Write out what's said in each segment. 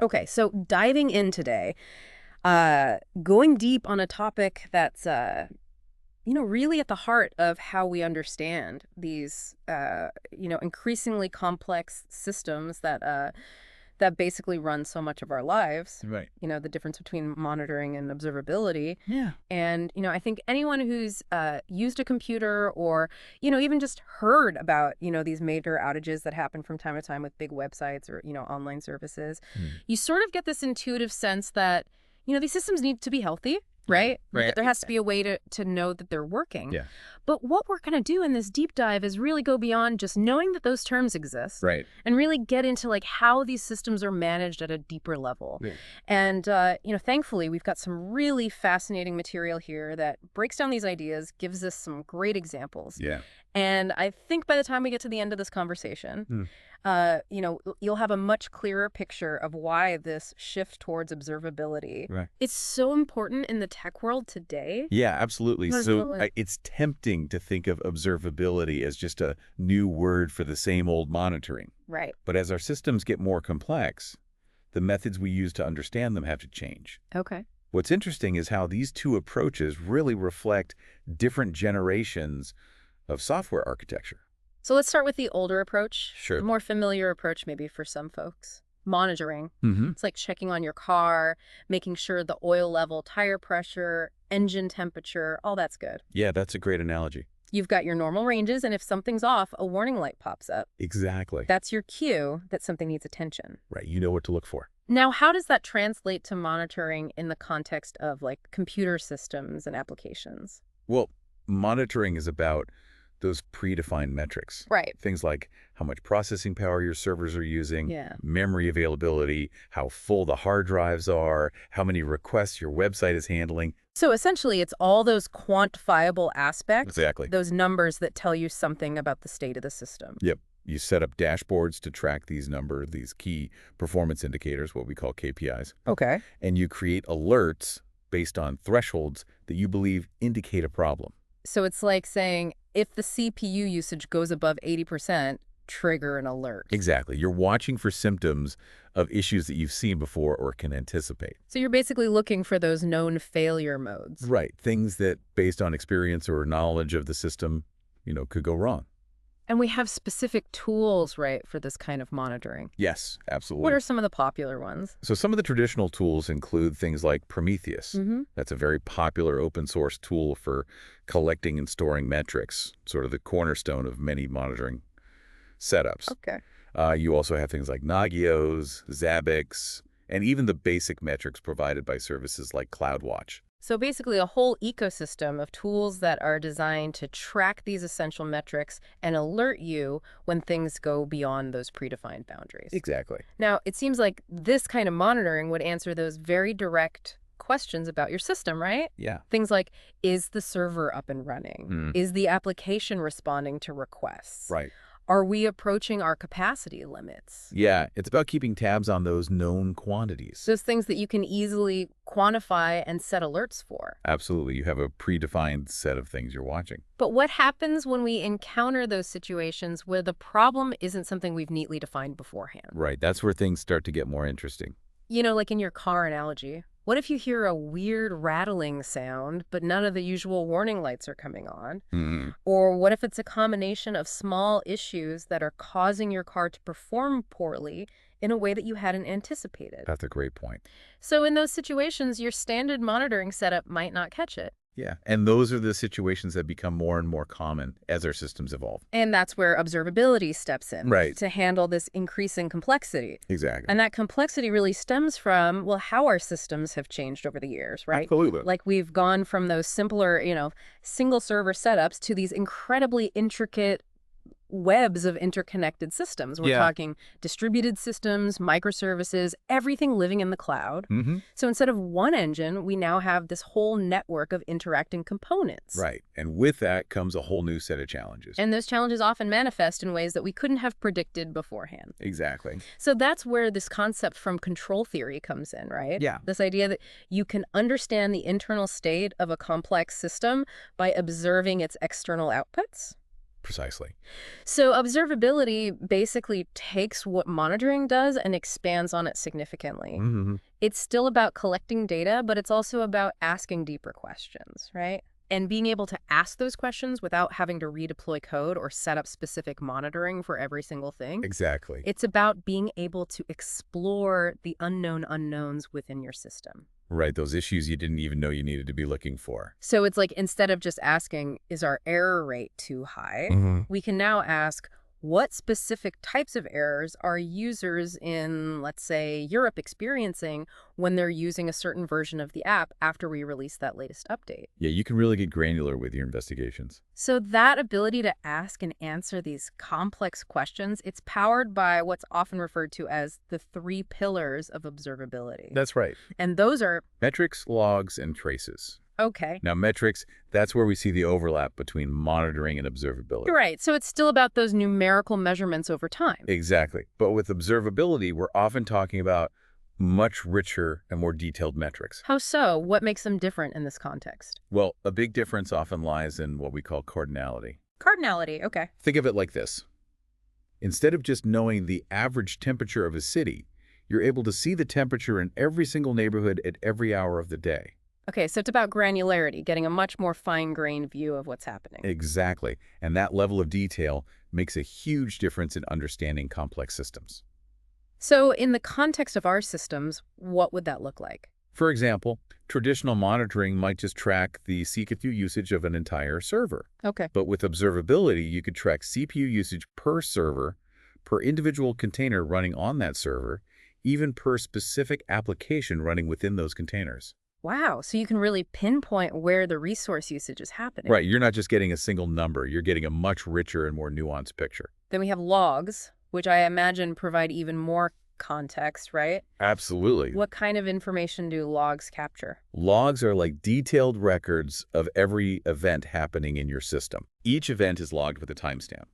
Okay, so diving in today, going deep on a topic that's, really at the heart of how we understand these, increasingly complex systems that basically run so much of our lives. Right. The difference between monitoring and observability. Yeah. And, I think anyone who's used a computer or, even just heard about, these major outages that happen from time to time with big websites or, online services, you sort of get this intuitive sense that, these systems need to be healthy, right? Right. There has to be a way to know that they're working. Yeah. But what we're going to do in this deep dive is really go beyond just knowing that those terms exist. Right. And really get into like how these systems are managed at a deeper level. Yeah. And, thankfully, we've got some really fascinating material here that breaks down these ideas, gives us some great examples. Yeah. And I think by the time we get to the end of this conversation, you'll have a much clearer picture of why this shift towards observability is so important in the tech world today. Yeah, absolutely. So Absolutely. it's tempting to think of observability as just a new word for the same old monitoring. Right. But as our systems get more complex, the methods we use to understand them have to change. Okay. What's interesting is how these two approaches really reflect different generations of software architecture. So let's start with the older approach. Sure. The more familiar approach maybe for some folks. Monitoring. Mm-hmm. It's like checking on your car, making sure the oil level, tire pressure, engine temperature, all that's good. Yeah, that's a great analogy. You've got your normal ranges, and if something's off, a warning light pops up. Exactly. That's your cue that something needs attention. Right. You know what to look for. Now, how does that translate to monitoring in the context of like computer systems and applications? Well, monitoring is about those predefined metrics. Right. Things like how much processing power your servers are using, Yeah. memory availability, how full the hard drives are, how many requests your website is handling. So essentially, it's all those quantifiable aspects, Exactly. those numbers that tell you something about the state of the system. Yep. You set up dashboards to track these key performance indicators, what we call KPIs, Okay. and you create alerts based on thresholds that you believe indicate a problem. So it's like saying, if the CPU usage goes above 80%, trigger an alert. Exactly. You're watching for symptoms of issues that you've seen before or can anticipate. So you're basically looking for those known failure modes. Right. Things that, based on experience or knowledge of the system, could go wrong. And we have specific tools, right, for this kind of monitoring. Yes, absolutely. What are some of the popular ones? So some of the traditional tools include things like Prometheus. That's a very popular open source tool for collecting and storing metrics, sort of the cornerstone of many monitoring setups. Okay. You also have things like Nagios, Zabbix, and even the basic metrics provided by services like CloudWatch. So basically a whole ecosystem of tools that are designed to track these essential metrics and alert you when things go beyond those predefined boundaries. Exactly. Now, it seems like this kind of monitoring would answer those very direct questions about your system, right? Yeah. Things like, is the server up and running? Is the application responding to requests? Right. Are we approaching our capacity limits? Yeah, it's about keeping tabs on those known quantities. Those things that you can easily quantify and set alerts for. Absolutely. You have a predefined set of things you're watching. But what happens when we encounter those situations where the problem isn't something we've neatly defined beforehand? Right. That's where things start to get more interesting. Like in your car analogy. What if you hear a weird rattling sound, but none of the usual warning lights are coming on? Or what if it's a combination of small issues that are causing your car to perform poorly in a way that you hadn't anticipated? That's a great point. So in those situations, your standard monitoring setup might not catch it. Yeah, and those are the situations that become more and more common as our systems evolve. And that's where observability steps in. Right. To handle this increasing complexity. Exactly. And that complexity really stems from, how our systems have changed over the years, right? Absolutely. Like we've gone from those simpler, single server setups to these incredibly intricate webs of interconnected systems. We're talking distributed systems, microservices, everything living in the cloud. So instead of one engine, we now have this whole network of interacting components. Right. And with that comes a whole new set of challenges. And those challenges often manifest in ways that we couldn't have predicted beforehand. Exactly. So that's where this concept from control theory comes in, right? Yeah. This idea that you can understand the internal state of a complex system by observing its external outputs. Precisely. So observability basically takes what monitoring does and expands on it significantly. Mm-hmm. It's still about collecting data, but it's also about asking deeper questions, right? And being able to ask those questions without having to redeploy code or set up specific monitoring for every single thing. Exactly. It's about being able to explore the unknown unknowns within your system. Right, those issues you didn't even know you needed to be looking for. So it's like instead of just asking, is our error rate too high? We can now ask, what specific types of errors are users in, let's say, Europe experiencing when they're using a certain version of the app after we release that latest update? Yeah, you can really get granular with your investigations. So that ability to ask and answer these complex questions, it's powered by what's often referred to as the 3 pillars of observability. That's right. And those are... Metrics, logs, and traces. Okay. Now, metrics, that's where we see the overlap between monitoring and observability. Right. So it's still about those numerical measurements over time. Exactly. But with observability, we're often talking about much richer and more detailed metrics. How so? What makes them different in this context? Well, a big difference often lies in what we call cardinality. Cardinality, okay. Think of it like this. Instead of just knowing the average temperature of a city, you're able to see the temperature in every single neighborhood at every hour of the day. Okay, so it's about granularity, getting a much more fine-grained view of what's happening. Exactly. And that level of detail makes a huge difference in understanding complex systems. So in the context of our systems, what would that look like? For example, traditional monitoring might just track the CPU usage of an entire server. Okay. But with observability, you could track CPU usage per server, per individual container running on that server, even per specific application running within those containers. Wow, so you can really pinpoint where the resource usage is happening. Right, you're not just getting a single number, you're getting a much richer and more nuanced picture. Then we have logs, which I imagine provide even more context, right? Absolutely. What kind of information do logs capture? Logs are like detailed records of every event happening in your system. Each event is logged with a timestamp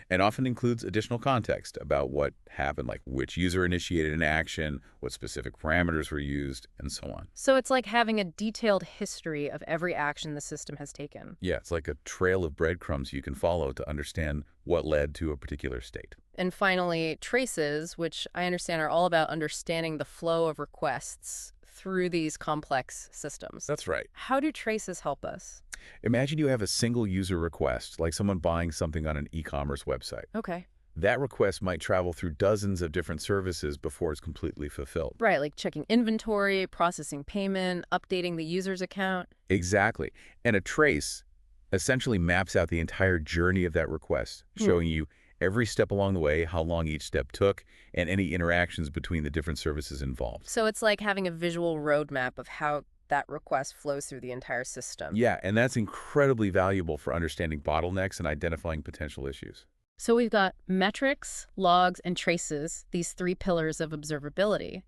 and often includes additional context about what happened, like which user initiated an action, what specific parameters were used, and so on. So it's like having a detailed history of every action the system has taken. Yeah, it's like a trail of breadcrumbs you can follow to understand what led to a particular state. And finally, traces, which I understand are all about understanding the flow of requests through these complex systems. That's right. How do traces help us? Imagine you have a single user request, like someone buying something on an e-commerce website. Okay. That request might travel through dozens of different services before it's completely fulfilled. Right, like checking inventory, processing payment, updating the user's account. Exactly. And a trace essentially maps out the entire journey of that request, showing you every step along the way, how long each step took, and any interactions between the different services involved. So it's like having a visual roadmap of how that request flows through the entire system. Yeah, and that's incredibly valuable for understanding bottlenecks and identifying potential issues. So we've got metrics, logs, and traces, these 3 pillars of observability.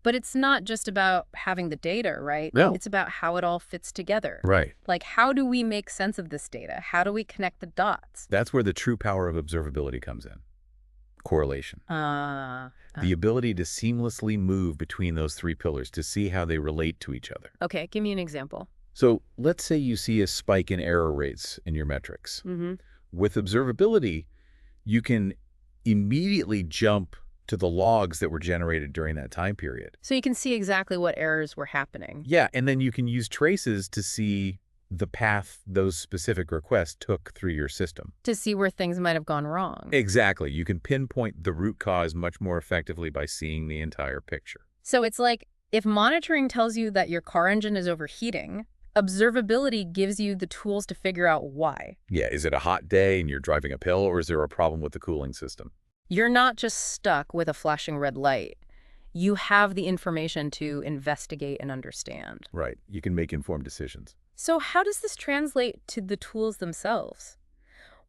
But it's not just about having the data, right? No. It's about how it all fits together. Right. Like, how do we make sense of this data? How do we connect the dots? That's where the true power of observability comes in. Correlation. The ability to seamlessly move between those 3 pillars to see how they relate to each other. Okay, give me an example. So let's say you see a spike in error rates in your metrics. With observability, you can immediately jump to the logs that were generated during that time period. So you can see exactly what errors were happening. Yeah, and then you can use traces to see the path those specific requests took through your system. To see where things might have gone wrong. Exactly. You can pinpoint the root cause much more effectively by seeing the entire picture. So it's like if monitoring tells you that your car engine is overheating, observability gives you the tools to figure out why. Yeah, is it a hot day and you're driving uphill, or is there a problem with the cooling system? You're not just stuck with a flashing red light. You have the information to investigate and understand. Right. You can make informed decisions. So how does this translate to the tools themselves?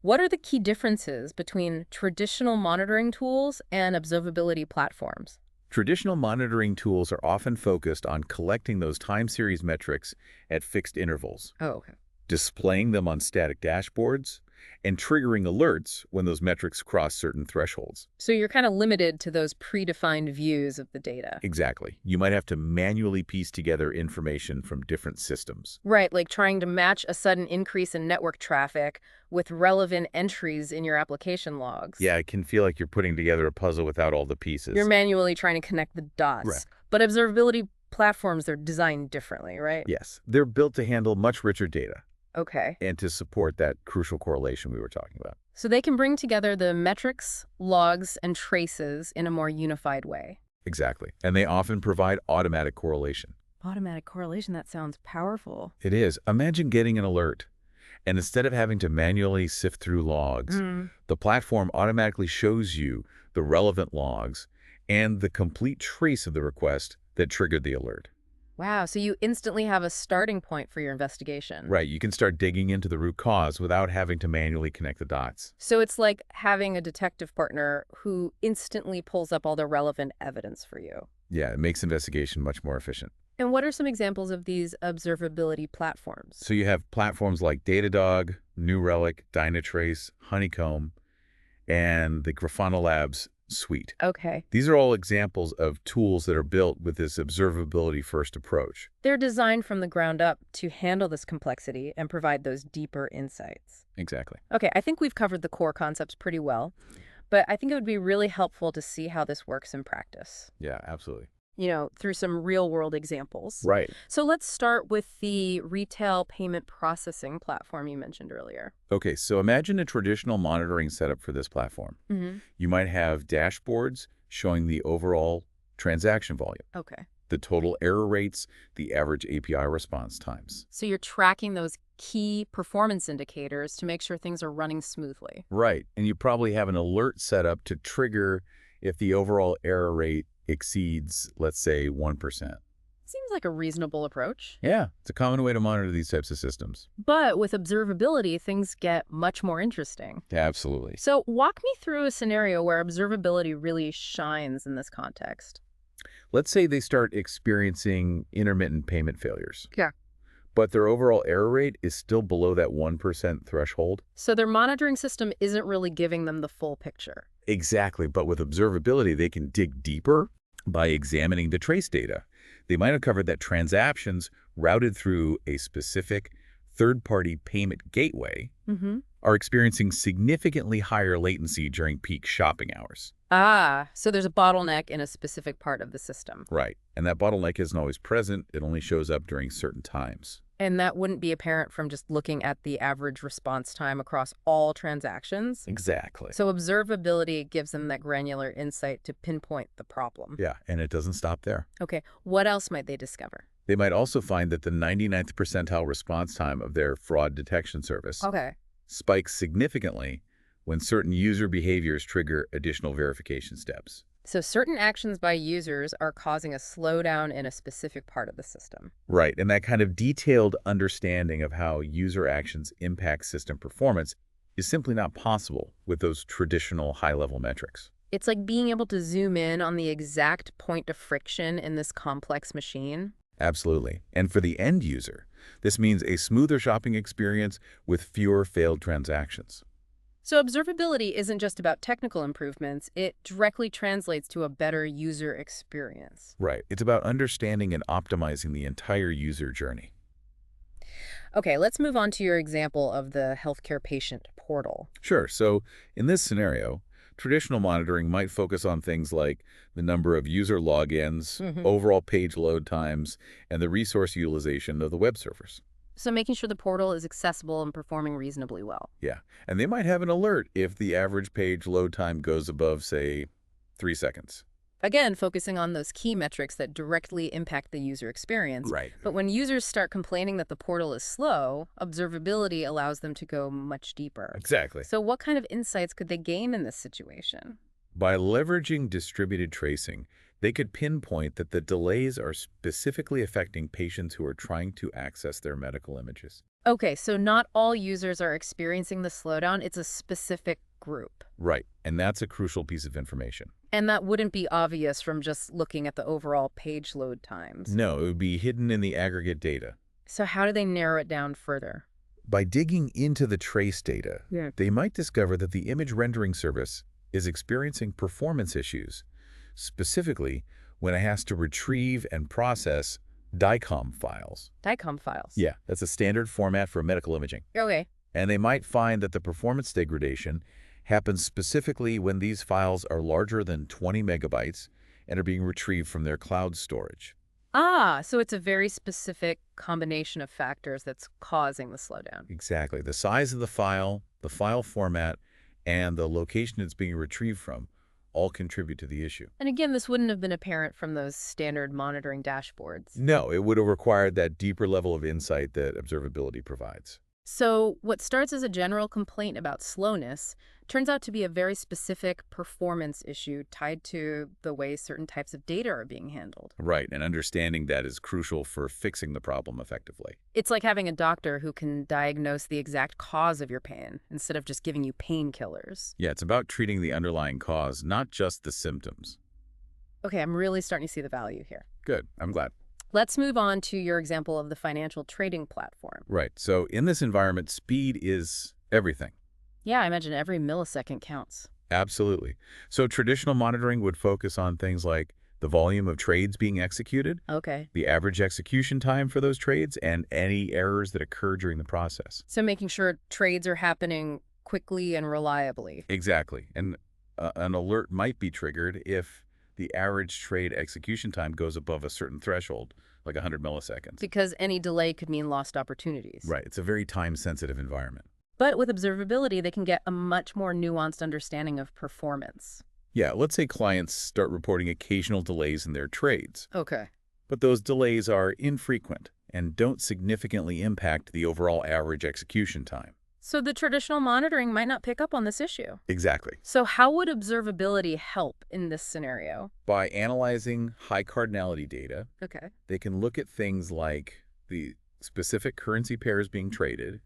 What are the key differences between traditional monitoring tools and observability platforms? Traditional monitoring tools are often focused on collecting those time series metrics at fixed intervals, Oh, okay. displaying them on static dashboards, and triggering alerts when those metrics cross certain thresholds. So you're kind of limited to those predefined views of the data. Exactly. You might have to manually piece together information from different systems. Right, like trying to match a sudden increase in network traffic with relevant entries in your application logs. Yeah, it can feel like you're putting together a puzzle without all the pieces. You're manually trying to connect the dots. Right. But observability platforms, they're designed differently, right? Yes, they're built to handle much richer data Okay. and to support that crucial correlation we were talking about. So they can bring together the metrics, logs, and traces in a more unified way. Exactly. And they often provide automatic correlation. Automatic correlation, that sounds powerful. It is. Imagine getting an alert, and instead of having to manually sift through logs, the platform automatically shows you the relevant logs and the complete trace of the request that triggered the alert. Wow, so you instantly have a starting point for your investigation. Right, you can start digging into the root cause without having to manually connect the dots. So it's like having a detective partner who instantly pulls up all the relevant evidence for you. Yeah, it makes investigation much more efficient. And what are some examples of these observability platforms? So you have platforms like Datadog, New Relic, Dynatrace, Honeycomb, and the Grafana Labs suite. Okay. These are all examples of tools that are built with this observability-first approach. They're designed from the ground up to handle this complexity and provide those deeper insights. Exactly. Okay, I think we've covered the core concepts pretty well, but I think it would be really helpful to see how this works in practice. Yeah, absolutely. Through some real-world examples. Right. So let's start with the retail payment processing platform you mentioned earlier. Okay, so imagine a traditional monitoring setup for this platform. You might have dashboards showing the overall transaction volume, Okay. the total error rates, the average API response times. So you're tracking those key performance indicators to make sure things are running smoothly. Right, and you probably have an alert set up to trigger if the overall error rate exceeds, let's say, 1%. Seems like a reasonable approach. Yeah, it's a common way to monitor these types of systems. But with observability, things get much more interesting. Yeah, absolutely. So walk me through a scenario where observability really shines in this context. Let's say they start experiencing intermittent payment failures. Yeah. But their overall error rate is still below that 1% threshold. So their monitoring system isn't really giving them the full picture. Exactly, but with observability, they can dig deeper by examining the trace data. They might uncover that transactions routed through a specific third-party payment gateway are experiencing significantly higher latency during peak shopping hours. Ah, so there's a bottleneck in a specific part of the system. Right, and that bottleneck isn't always present. It only shows up during certain times. And that wouldn't be apparent from just looking at the average response time across all transactions. Exactly. So observability gives them that granular insight to pinpoint the problem. Yeah, and it doesn't stop there. Okay, what else might they discover? They might also find that the 99th percentile response time of their fraud detection service spikes significantly when certain user behaviors trigger additional verification steps. So certain actions by users are causing a slowdown in a specific part of the system. Right, and that kind of detailed understanding of how user actions impact system performance is simply not possible with those traditional high-level metrics. It's like being able to zoom in on the exact point of friction in this complex machine. Absolutely. And for the end user, this means a smoother shopping experience with fewer failed transactions. So observability isn't just about technical improvements, it directly translates to a better user experience. Right. It's about understanding and optimizing the entire user journey. Okay, let's move on to your example of the healthcare patient portal. Sure. So in this scenario, traditional monitoring might focus on things like the number of user logins, overall page load times, and the resource utilization of the web servers. So making sure the portal is accessible and performing reasonably well. Yeah, and they might have an alert if the average page load time goes above, say, 3 seconds. Again, focusing on those key metrics that directly impact the user experience. Right. But when users start complaining that the portal is slow, observability allows them to go much deeper. Exactly. So what kind of insights could they gain in this situation? By leveraging distributed tracing, they could pinpoint that the delays are specifically affecting patients who are trying to access their medical images. Okay, so not all users are experiencing the slowdown. It's a specific group. Right, and that's a crucial piece of information. And that wouldn't be obvious from just looking at the overall page load times. No, it would be hidden in the aggregate data. So how do they narrow it down further? By digging into the trace data, Yeah. they might discover that the image rendering service is experiencing performance issues, specifically when it has to retrieve and process DICOM files. DICOM files. Yeah, that's a standard format for medical imaging. Okay. And they might find that the performance degradation happens specifically when these files are larger than 20 megabytes and are being retrieved from their cloud storage. Ah, so it's a very specific combination of factors that's causing the slowdown. Exactly. The size of the file format, and the location it's being retrieved from all contribute to the issue. And again, this wouldn't have been apparent from those standard monitoring dashboards. No, it would have required that deeper level of insight that observability provides. So what starts as a general complaint about slowness turns out to be a very specific performance issue tied to the way certain types of data are being handled. Right, and understanding that is crucial for fixing the problem effectively. It's like having a doctor who can diagnose the exact cause of your pain instead of just giving you painkillers. Yeah, it's about treating the underlying cause, not just the symptoms. Okay, I'm really starting to see the value here. Good, I'm glad. Let's move on to your example of the financial trading platform. Right, so in this environment, speed is everything. Yeah, I imagine every millisecond counts. Absolutely. So traditional monitoring would focus on things like the volume of trades being executed, Okay. the average execution time for those trades, and any errors that occur during the process. So making sure trades are happening quickly and reliably. Exactly. And an alert might be triggered if the average trade execution time goes above a certain threshold, like 100 milliseconds. Because any delay could mean lost opportunities. Right. It's a very time-sensitive environment. But with observability, they can get a much more nuanced understanding of performance. Yeah, let's say clients start reporting occasional delays in their trades. Okay. But those delays are infrequent and don't significantly impact the overall average execution time. So the traditional monitoring might not pick up on this issue. Exactly. So how would observability help in this scenario? By analyzing high cardinality data, Okay. they can look at things like the specific currency pairs being traded,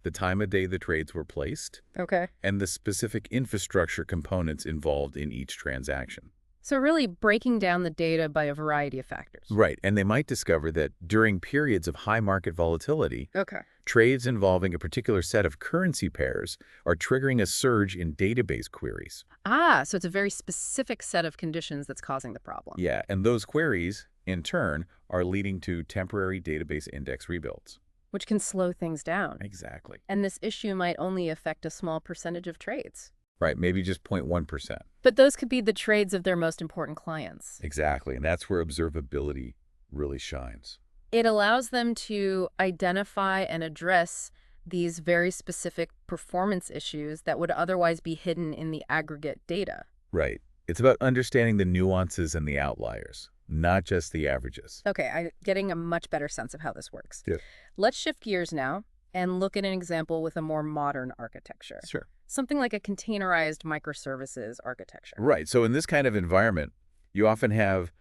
the time of day the trades were placed, Okay. and the specific infrastructure components involved in each transaction. So really breaking down the data by a variety of factors. Right, and they might discover that during periods of high market volatility, Okay. trades involving a particular set of currency pairs are triggering a surge in database queries. Ah, so it's a very specific set of conditions that's causing the problem. Yeah, and those queries, in turn, are leading to temporary database index rebuilds. Which can slow things down. Exactly. And this issue might only affect a small percentage of trades. Right, maybe just 0.1%. But those could be the trades of their most important clients. Exactly, and that's where observability really shines. It allows them to identify and address these very specific performance issues that would otherwise be hidden in the aggregate data. Right. It's about understanding the nuances and the outliers, not just the averages. Okay, I'm getting a much better sense of how this works. Yeah. Let's shift gears now and look at an example with a more modern architecture. Sure. Something like a containerized microservices architecture. Right. So in this kind of environment, you often have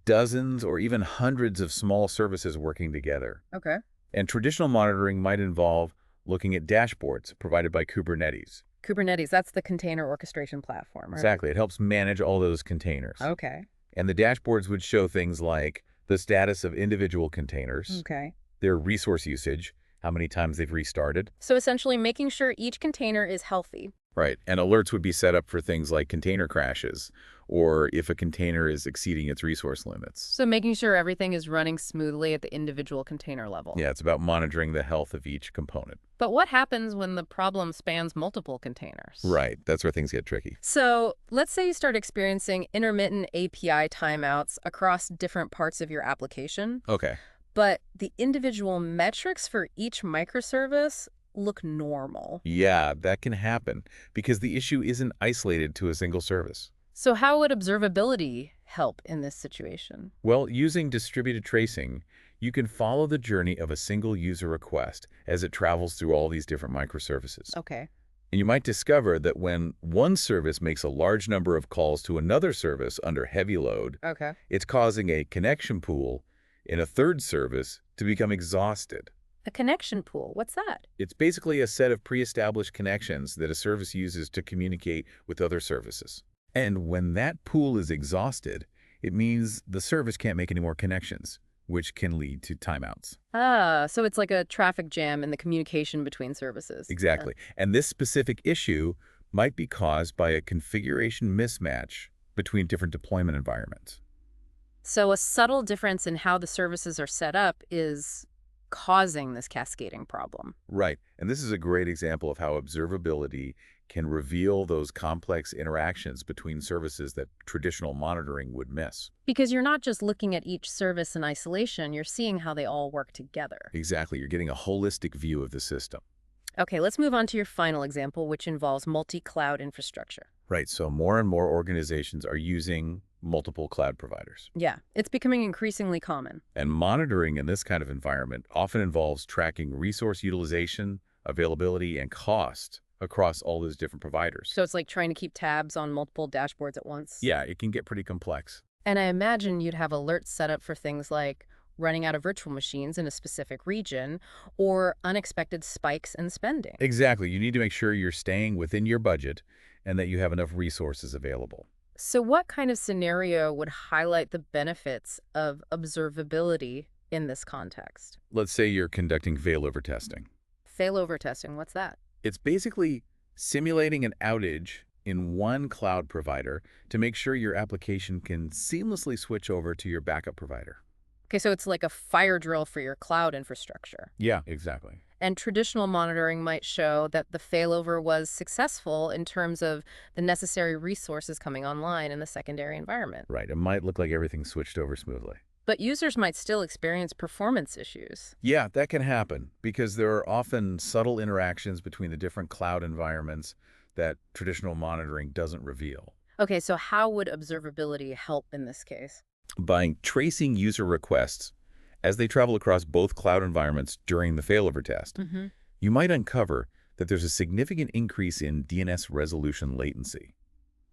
dozens or even hundreds of small services working together. Okay. And traditional monitoring might involve looking at dashboards provided by Kubernetes. Kubernetes, that's the container orchestration platform, right? Exactly. It helps manage all those containers. Okay. And the dashboards would show things like the status of individual containers, Okay. their resource usage, how many times they've restarted. So essentially making sure each container is healthy. Right. And alerts would be set up for things like container crashes or if a container is exceeding its resource limits. So making sure everything is running smoothly at the individual container level. Yeah, it's about monitoring the health of each component. But what happens when the problem spans multiple containers? Right. That's where things get tricky. So let's say you start experiencing intermittent API timeouts across different parts of your application, Okay. but the individual metrics for each microservice look normal. Yeah, that can happen because the issue isn't isolated to a single service. So how would observability help in this situation? Well, using distributed tracing, you can follow the journey of a single user request as it travels through all these different microservices. Okay. And you might discover that when one service makes a large number of calls to another service under heavy load, Okay. it's causing a connection pool in a third service to become exhausted. A connection pool, what's that? It's basically a set of pre-established connections that a service uses to communicate with other services. And when that pool is exhausted, it means the service can't make any more connections, which can lead to timeouts. Ah, so it's like a traffic jam in the communication between services. Exactly. And this specific issue might be caused by a configuration mismatch between different deployment environments. So a subtle difference in how the services are set up is causing this cascading problem. Right. And this is a great example of how observability can reveal those complex interactions between services that traditional monitoring would miss. Because you're not just looking at each service in isolation, you're seeing how they all work together. Exactly. You're getting a holistic view of the system. Okay, let's move on to your final example, which involves multi-cloud infrastructure. Right. So more and more organizations are using multiple cloud providers. Yeah, it's becoming increasingly common. And monitoring in this kind of environment often involves tracking resource utilization, availability, and cost across all those different providers. So it's like trying to keep tabs on multiple dashboards at once. Yeah, it can get pretty complex. And I imagine you'd have alerts set up for things like running out of virtual machines in a specific region or unexpected spikes in spending. Exactly. You need to make sure you're staying within your budget and that you have enough resources available. So what kind of scenario would highlight the benefits of observability in this context? Let's say you're conducting failover testing. Failover testing, what's that? It's basically simulating an outage in one cloud provider to make sure your application can seamlessly switch over to your backup provider. Okay, so it's like a fire drill for your cloud infrastructure. Yeah, exactly. And traditional monitoring might show that the failover was successful in terms of the necessary resources coming online in the secondary environment. Right. It might look like everything switched over smoothly. But users might still experience performance issues. Yeah, that can happen because there are often subtle interactions between the different cloud environments that traditional monitoring doesn't reveal. Okay, so how would observability help in this case? By tracing user requests as they travel across both cloud environments during the failover test, you might uncover that there's a significant increase in DNS resolution latency.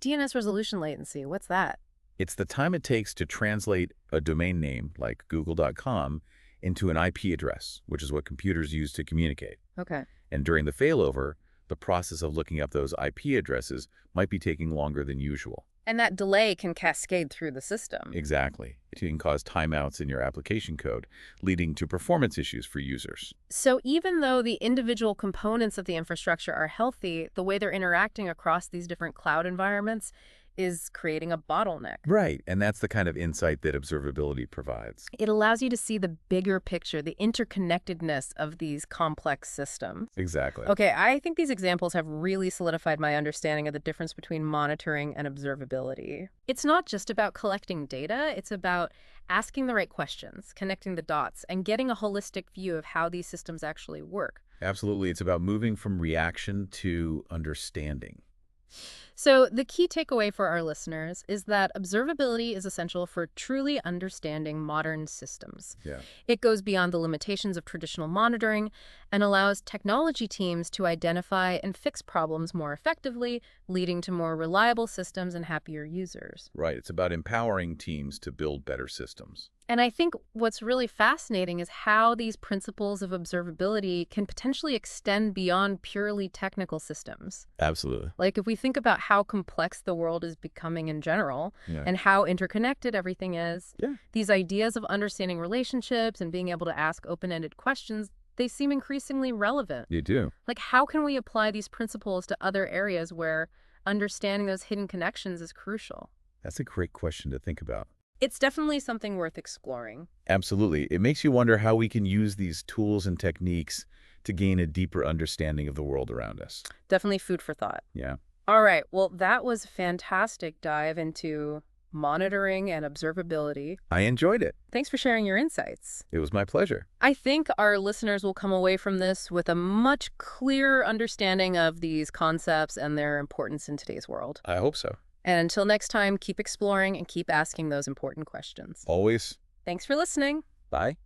DNS resolution latency, what's that? It's the time it takes to translate a domain name, like google.com, into an IP address, which is what computers use to communicate. Okay. And during the failover, the process of looking up those IP addresses might be taking longer than usual. And that delay can cascade through the system. Exactly. It can cause timeouts in your application code, leading to performance issues for users. So even though the individual components of the infrastructure are healthy, the way they're interacting across these different cloud environments is creating a bottleneck. Right, and that's the kind of insight that observability provides. It allows you to see the bigger picture, the interconnectedness of these complex systems. Exactly. Okay, I think these examples have really solidified my understanding of the difference between monitoring and observability. It's not just about collecting data, it's about asking the right questions, connecting the dots, and getting a holistic view of how these systems actually work. Absolutely. It's about moving from reaction to understanding. So the key takeaway for our listeners is that observability is essential for truly understanding modern systems. Yeah. It goes beyond the limitations of traditional monitoring and allows technology teams to identify and fix problems more effectively, leading to more reliable systems and happier users. Right. It's about empowering teams to build better systems. And I think what's really fascinating is how these principles of observability can potentially extend beyond purely technical systems. Absolutely. Like if we think about how complex the world is becoming in general and how interconnected everything is, these ideas of understanding relationships and being able to ask open-ended questions, they seem increasingly relevant. You do. Like how can we apply these principles to other areas where understanding those hidden connections is crucial? That's a great question to think about. It's definitely something worth exploring. Absolutely. It makes you wonder how we can use these tools and techniques to gain a deeper understanding of the world around us. Definitely food for thought. Yeah. All right. Well, that was a fantastic dive into monitoring and observability. I enjoyed it. Thanks for sharing your insights. It was my pleasure. I think our listeners will come away from this with a much clearer understanding of these concepts and their importance in today's world. I hope so. And until next time, keep exploring and keep asking those important questions. Always. Thanks for listening. Bye.